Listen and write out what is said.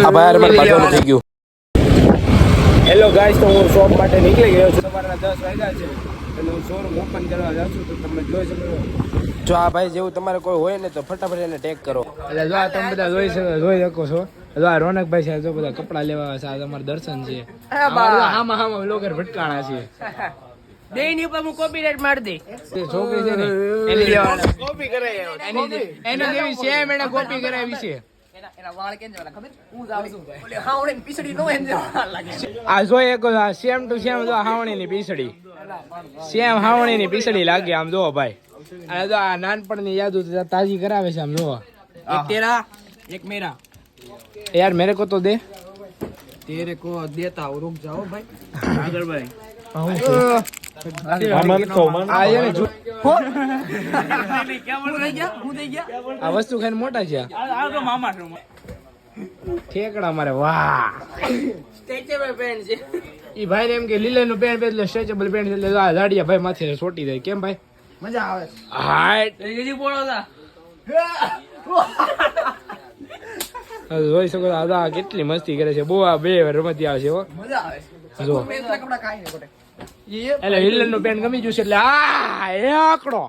થઈ ગયું. Hello guys, તો હું શોપ માટે નીકળી ગયો છું. સવારના 10 વાગ્યા છે અને હું શોરૂમ ઓપન કરવા જાઉં છું. તો તમે જોઈ શકો જો આ ભાઈ જેવું તમારે કોઈ હોય ને તો ફટાફટ એને ટેગ કરો. એટલે જો આ તમે બધા જોઈ શકો છો. જો આ રોનકભાઈ છે, જો બધા કપડા લેવા છે. આ તમારું દર્શન છે. હામાં બ્લોગર ભટકાણા છે. દેની ઉપર હું કોપીરાઈટ મારી દે. તે છોકરી છે ને એની કોપી કરાય એનો જેવી સેમ એને કોપી કરાવી છે. એના વાળ કેમ જવાના ખબર હું જાવ છું ભાઈ ઓલે હાવણી પીસડી નો એમ જવા લાગે. આ જોઈ એક સેમ ટુ સેમ જો હાવણીની પીસડી સેમ હાવણીની પીસડી લાગે આમ જો ભાઈ. અને જો આ નાનપણની યાદો તાજી કરાવે છે આમ જો. એક તેરા એક મેરા યાર મેરે કો તો દે. તેરે કો દેતા હું रुक जाओ भाई આગળ ભાઈ આ વસ્તુ ખાઈને મોટા છે. ઠેકડા મારે વાહ. સ્ટ્રેચેબલ પેન્ટ છે ઈ ભાઈ ને એમ કે લીલા નું પેન્ટ એટલે સ્ટ્રેચેબલ પેન્ટ એટલે આ દાડિયા ભાઈ માથે સોટી જાય. કેમ ભાઈ મજા આવે? હાય હજી બોલો તા જોઈ શકો દાદા કેટલી મસ્તી કરે છે. બહુ આ બે રમતી આવે છે હો. મજા આવે જો પેન્ટ કપડા ખાઈ ને કોટે એટલે વિલન નું પેન્ટ ગમી ગયું છે એટલે આ એકડો